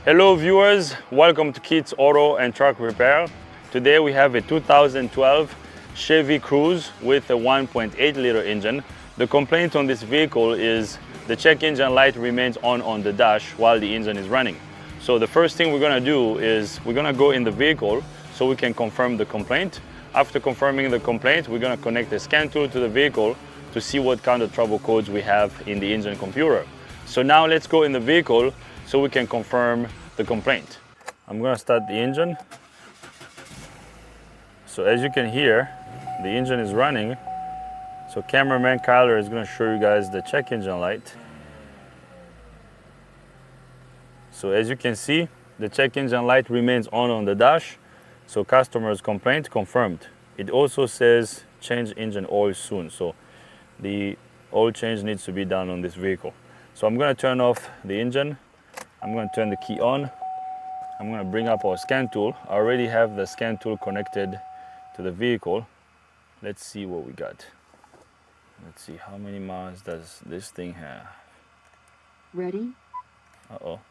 Hello viewers, welcome to Keith's Auto and Truck Repair. Today we have a 2012 Chevy Cruze with a 1.8 liter engine. The complaint on this vehicle is the check engine light remains on the dash while the engine is running. So the first thing we're gonna do is we're gonna go in the vehicle so we can confirm the complaint. After confirming the complaint, we're gonna connect the scan tool to the vehicle to see what kind of trouble codes we have in the engine computer. So now let's go in the vehicle so we can confirm the complaint. I'm gonna start the engine. So as you can hear, the engine is running. So cameraman Kyler is gonna show you guys the check engine light. So as you can see, the check engine light remains on the dash. So customer's complaint confirmed. It also says change engine oil soon. So the oil change needs to be done on this vehicle. So I'm gonna turn off the engine. I'm gonna turn the key on. I'm gonna bring up our scan tool. I already have the scan tool connected to the vehicle. Let's see what we got. Let's see, how many miles does this thing have? Ready? Uh-oh.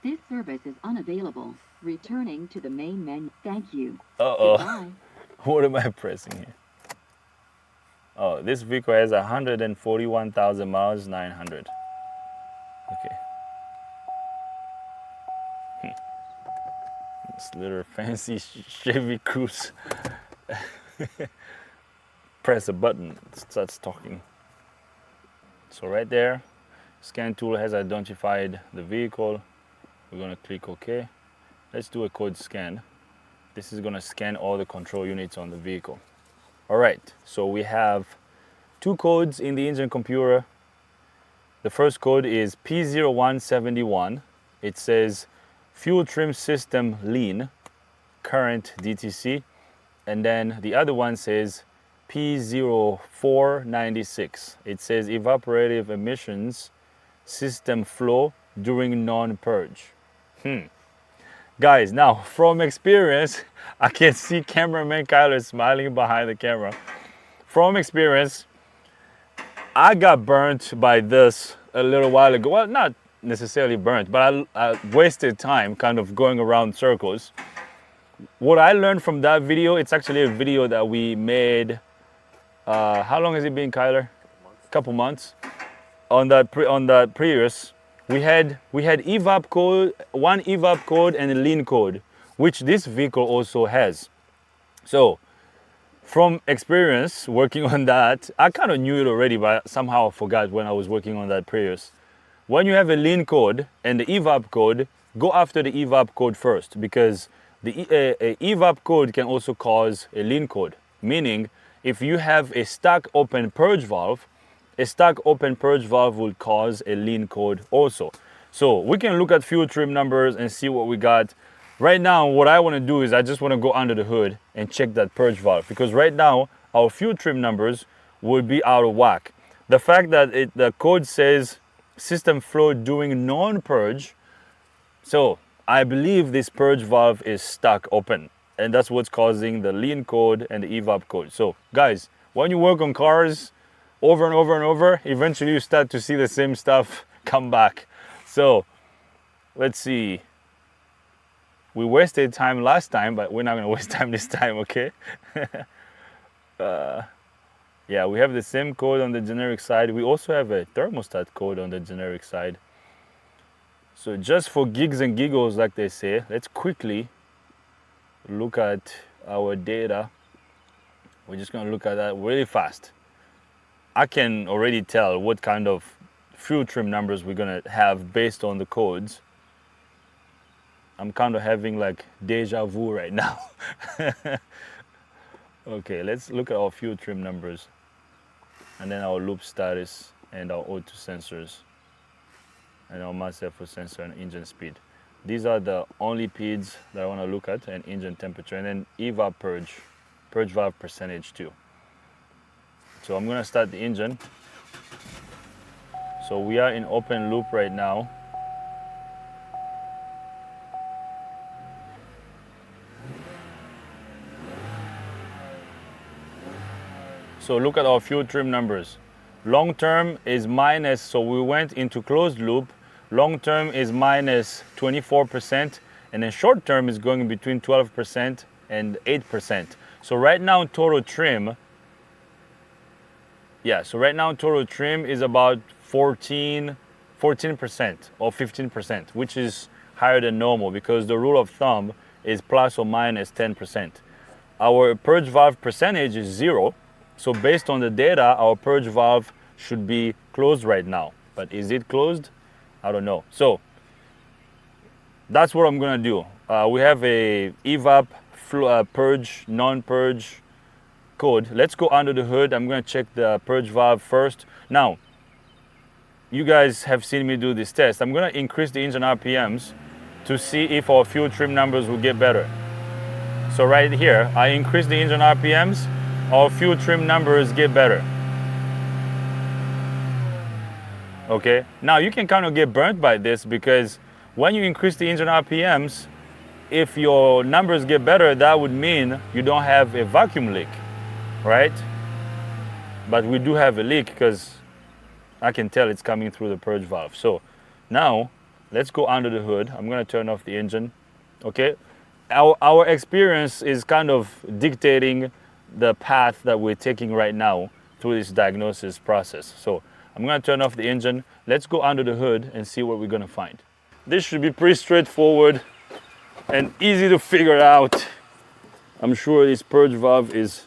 This service is unavailable. Returning to the main menu. Thank you. Uh-oh. Goodbye. What am I pressing here? Oh, this vehicle has 141,000 miles, 900. Okay. This little fancy Chevy Cruze. Press a button, it starts talking. So right there, scan tool has identified the vehicle. We're gonna click OK. Let's do a code scan. This is gonna scan all the control units on the vehicle. All right, so we have two codes in the engine computer. The first code is P0171. It says fuel trim system lean, current DTC. And then the other one says P0496. It says evaporative emissions system flow during non-purge. Guys, now from experience, I can see cameraman Kyler smiling behind the camera. From experience, I got burnt by this a little while ago. Well, not necessarily burnt, but I wasted time kind of going around circles. What I learned from that video, it's actually a video that we made, how long has it been, Kyler? A couple months. On that Prius, we had evap code, one evap code and a lean code, which this vehicle also has. So from experience working on that, I kind of knew it already, but somehow I forgot when I was working on that Prius. When you have a lean code and the evap code, go after the evap code first, because the evap code can also cause a lean code. Meaning, if you have a stack open purge valve, a stack open purge valve will cause a lean code also. So we can look at fuel trim numbers and see what we got. Right now, what I want to do is I just want to go under the hood and check that purge valve, because right now our fuel trim numbers would be out of whack. The fact that the code says system flow during non-purge, so I believe this purge valve is stuck open, and that's what's causing the lean code and the evap code. So guys, when you work on cars over and over and over, eventually you start to see the same stuff come back. So let's see. We wasted time last time, but we're not gonna waste time this time, okay? Yeah, we have the same code on the generic side. We also have a thermostat code on the generic side. So just for gigs and giggles, like they say, let's quickly look at our data. We're just gonna look at that really fast. I can already tell what kind of fuel trim numbers we're gonna have based on the codes. I'm kind of having like deja vu right now. Okay, let's look at our fuel trim numbers, and then our loop status and our O2 sensors and our mass effort sensor and engine speed. These are the only PEDs that I want to look at, and engine temperature, and then evap purge valve percentage too. So I'm going to start the engine. So we are in open loop right now. So look at our fuel trim numbers. Long term is minus, so we went into closed loop long term is minus 24%, and then short term is going between 12% and 8%. So right now total trim, so right now total trim is about 14% or 15%, which is higher than normal because the rule of thumb is plus or minus 10%. Our purge valve percentage is 0. So based on the data, our purge valve should be closed right now. But is it closed? I don't know. So that's what I'm gonna do. We have a evap, purge, non-purge code. Let's go under the hood. I'm gonna check the purge valve first. Now, you guys have seen me do this test. I'm gonna increase the engine RPMs to see if our fuel trim numbers will get better. So right here, I increase the engine RPMs, our fuel trim numbers get better. Okay, now you can kind of get burnt by this because when you increase the engine RPMs, if your numbers get better, that would mean you don't have a vacuum leak, right? But we do have a leak because I can tell it's coming through the purge valve. So now let's go under the hood. I'm gonna turn off the engine, okay? Our experience is kind of dictating the path that we're taking right now through this diagnosis process. So I'm gonna turn off the engine. Let's go under the hood and see what we're gonna find. This should be pretty straightforward and easy to figure out. I'm sure this purge valve is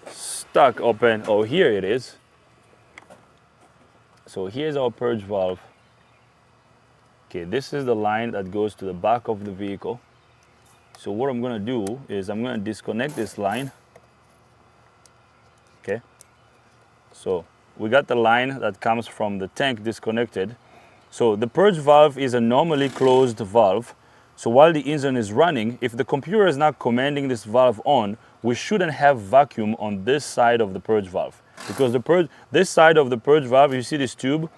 stuck open. Oh, here it is. So here's our purge valve. Okay, this is the line that goes to the back of the vehicle. So what I'm gonna do is I'm gonna disconnect this line. Okay, so we got the line that comes from the tank disconnected. So the purge valve is a normally closed valve. So while the engine is running, if the computer is not commanding this valve on, we shouldn't have vacuum on this side of the purge valve. Because this side of the purge valve, you see this tube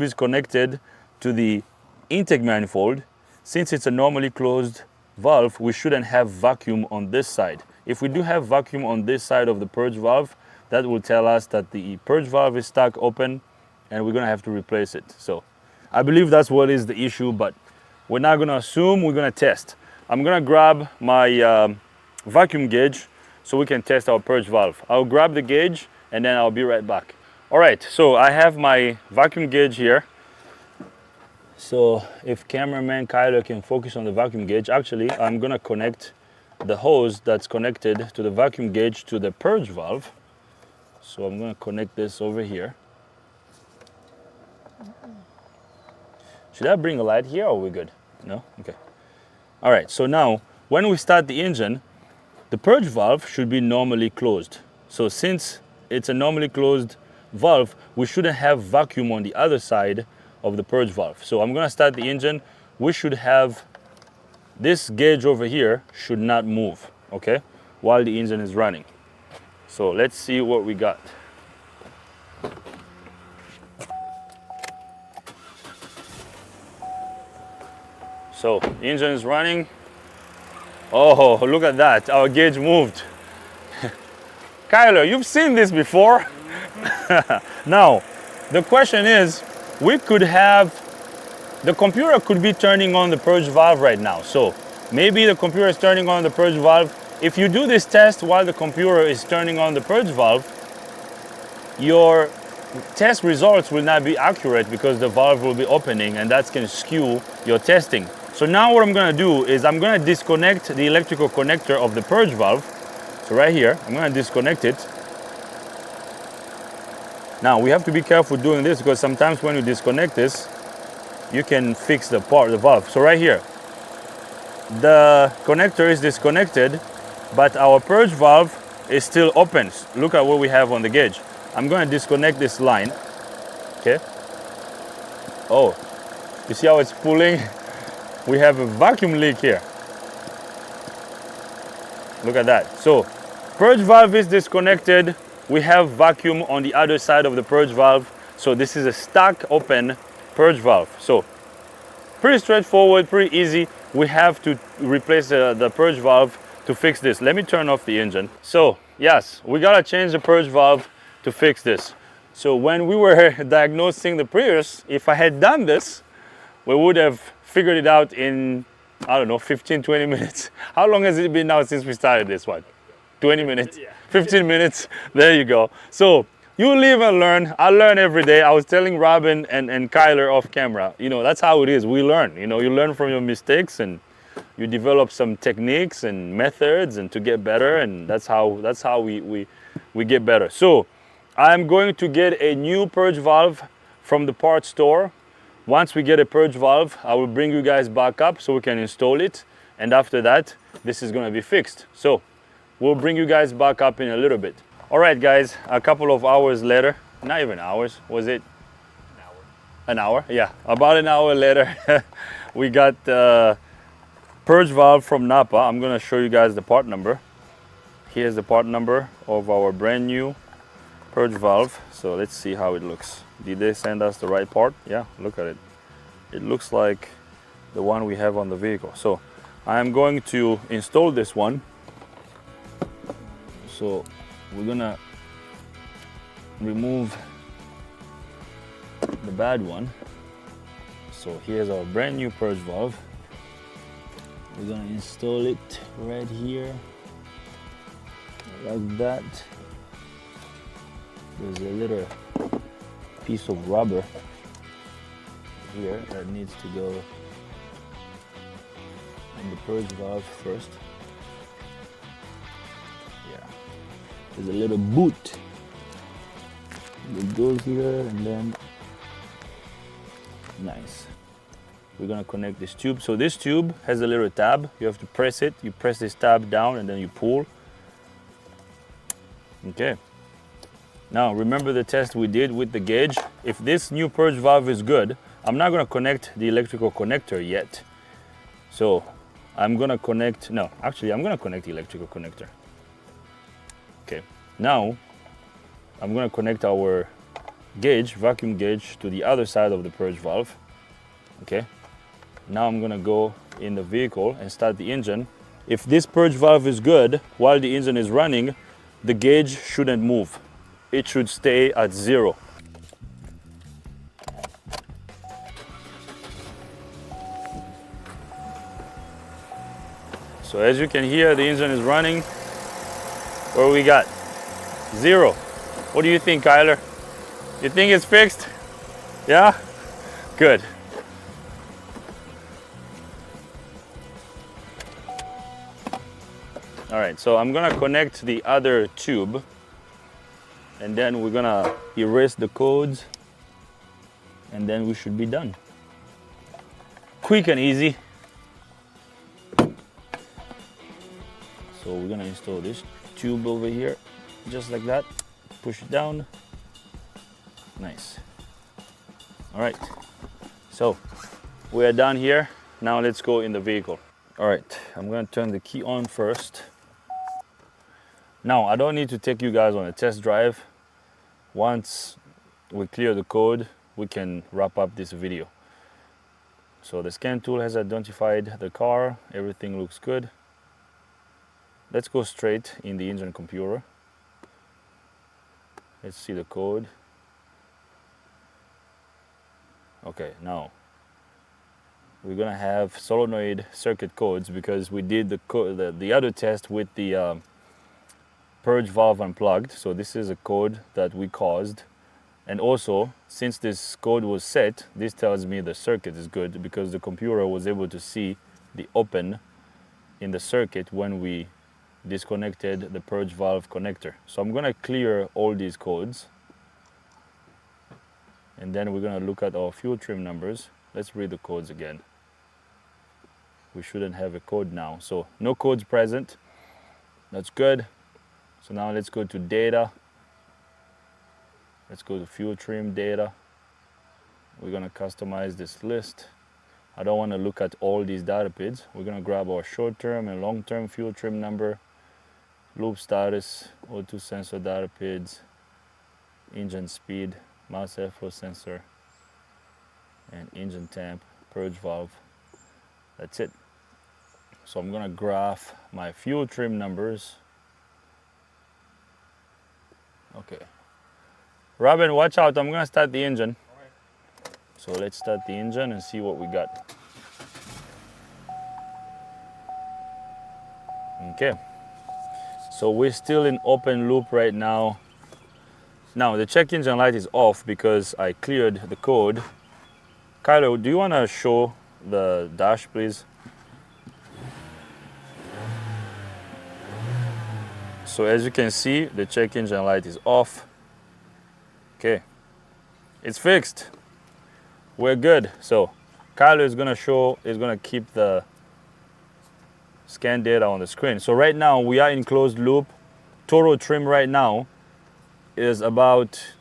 is connected to the intake manifold. Since it's a normally closed valve, we shouldn't have vacuum on this side. If we do have vacuum on this side of the purge valve, that will tell us that the purge valve is stuck open and we're gonna have to replace it. So I believe that's what is the issue, but we're not gonna assume, we're gonna test. I'm gonna grab my vacuum gauge so we can test our purge valve. I'll grab the gauge and then I'll be right back. All right, so I have my vacuum gauge here. So if cameraman Kyler can focus on the vacuum gauge, actually I'm gonna connect the hose that's connected to the vacuum gauge to the purge valve. So I'm gonna connect this over here. Should I bring a light here or are we good? No? Okay. All right, so now when we start the engine, the purge valve should be normally closed. So since it's a normally closed valve, we shouldn't have vacuum on the other side of the purge valve. So I'm gonna start the engine. We should have this gauge over here should not move, okay, while the engine is running. So let's see what we got. So the engine is running. Oh, look at that, our gauge moved. Kyler, you've seen this before. Now, the question is, we could have, the computer could be turning on the purge valve right now. So maybe the computer is turning on the purge valve. If you do this test while the computer is turning on the purge valve, your test results will not be accurate because the valve will be opening and that's going to skew your testing. So now what I'm going to do is I'm going to disconnect the electrical connector of the purge valve. So right here, I'm going to disconnect it. Now we have to be careful doing this because sometimes when you disconnect this, you can fix the valve. So right here, the connector is disconnected, but our purge valve is still open. Look at what we have on the gauge. I'm going to disconnect this line. Okay. Oh, you see how it's pulling? We have a vacuum leak here. Look at that. So purge valve is disconnected. We have vacuum on the other side of the purge valve. So this is a stuck open purge valve. So pretty straightforward, pretty easy. We have to replace the purge valve to fix this. Let me turn off the engine. So yes, we gotta change the purge valve to fix this. So when we were diagnosing the Prius, if I had done this, we would have figured it out in, I don't know, 15, 20 minutes. How long has it been now since we started this one? 20 minutes? 15 minutes? There you go. So you live and learn. I learn every day. I was telling Robin and Kyler off camera, you know, that's how it is. We learn, you know, you learn from your mistakes and you develop some techniques and methods and to get better, and that's how we get better. So I'm going to get a new purge valve from the parts store. Once we get a purge valve, I will bring you guys back up so we can install it, and after that this is going to be fixed. So we'll bring you guys back up in a little bit. All right guys, a couple of hours later, not even hours, was it an hour? Yeah, about an hour later we got purge valve from Napa. I'm going to show you guys the part number. Here's the part number of our brand new purge valve. So let's see how it looks. Did they send us the right part? Yeah, look at it. It looks like the one we have on the vehicle. So I'm going to install this one. So we're gonna remove the bad one. So here's our brand new purge valve. We're gonna install it right here, like that. There's a little piece of rubber here that needs to go in the purge valve first. Yeah, there's a little boot that goes here, and then nice. We're gonna connect this tube. So this tube has a little tab. You have to press it. You press this tab down and then you pull. Okay. Now remember the test we did with the gauge. If this new purge valve is good, I'm not gonna connect the electrical connector yet. So I'm gonna connect, no, actually I'm gonna connect the electrical connector. Okay, now I'm gonna connect our gauge, vacuum gauge, to the other side of the purge valve. Okay. Now I'm gonna go in the vehicle and start the engine. If this purge valve is good while the engine is running, the gauge shouldn't move. It should stay at 0. So as you can hear, the engine is running. What we got? 0. What do you think, Kyler? You think it's fixed? Yeah? Good. All right, so I'm gonna connect the other tube, and then we're gonna erase the codes, and then we should be done. Quick and easy. So we're gonna install this tube over here, just like that. Push it down. Nice. All right, so we are done here. Now let's go in the vehicle. All right, I'm gonna turn the key on first. Now, I don't need to take you guys on a test drive. Once we clear the code, we can wrap up this video. So the scan tool has identified the car. Everything looks good. Let's go straight in the engine computer. Let's see the code. Okay, now we're gonna have solenoid circuit codes because we did the other test with the purge valve unplugged. So this is a code that we caused, and also since this code was set, this tells me the circuit is good because the computer was able to see the open in the circuit when we disconnected the purge valve connector. So I'm gonna clear all these codes, and then we're gonna look at our fuel trim numbers. Let's read the codes again. We shouldn't have a code now, so no codes present. That's good. So now let's go to data. Let's go to fuel trim data. We're gonna customize this list. I don't wanna look at all these data PIDs. We're gonna grab our short-term and long-term fuel trim number, loop status, O2 sensor data PIDs, engine speed, mass airflow sensor, and engine temp, purge valve. That's it. So I'm gonna graph my fuel trim numbers. Okay, Robin, watch out, I'm gonna start the engine. So let's start the engine and see what we got. Okay, so we're still in open loop right now. Now the check engine light is off because I cleared the code. Kylo, do you want to show the dash, please? So as you can see, the check engine light is off. Okay, it's fixed. We're good. So Kylo is gonna keep the scan data on the screen. So right now we are in closed loop. Total trim right now is about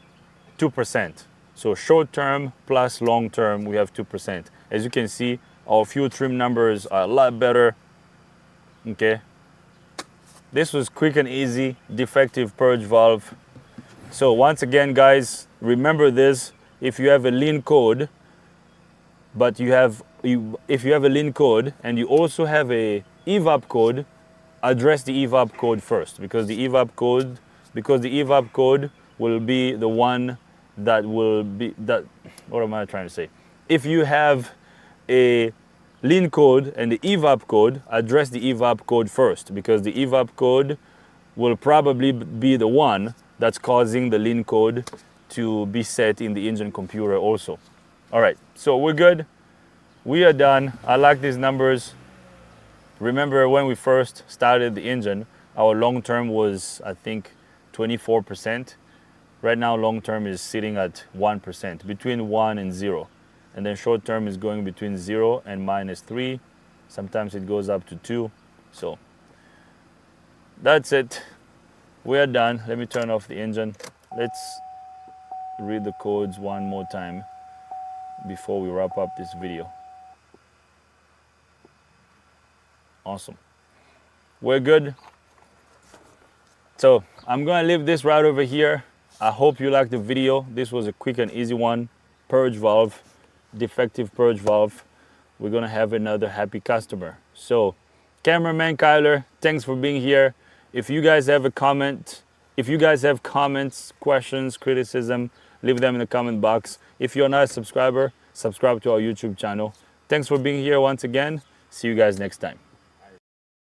2%. So short term plus long term, we have 2%. As you can see, our fuel trim numbers are a lot better. Okay. This was quick and easy, defective purge valve. So once again, guys, remember this: if you have a lean code, but if you have a lean code and you also have a evap code, address the evap code first, because the evap code will be the one that will be that. What am I trying to say? If you have a lean code and the evap code, address the evap code first, because the evap code will probably be the one that's causing the lean code to be set in the engine computer also. All right, so we're good. We are done. I like these numbers. Remember when we first started the engine, our long term was, I think, 24%. Right now, long term is sitting at 1%, between 1 and 0. And then short term is going between 0 and -3. Sometimes it goes up to 2. So that's it. We are done. Let me turn off the engine. Let's read the codes one more time before we wrap up this video. Awesome. We're good. So I'm gonna leave this right over here. I hope you liked the video. This was a quick and easy one. Purge valve, defective purge valve. We're gonna have another happy customer. So cameraman Kyler, thanks for being here. If you guys have a comment, if you guys have comments, questions, criticism, leave them in the comment box. If you're not a subscriber, subscribe to our YouTube channel. Thanks for being here once again. See you guys next time.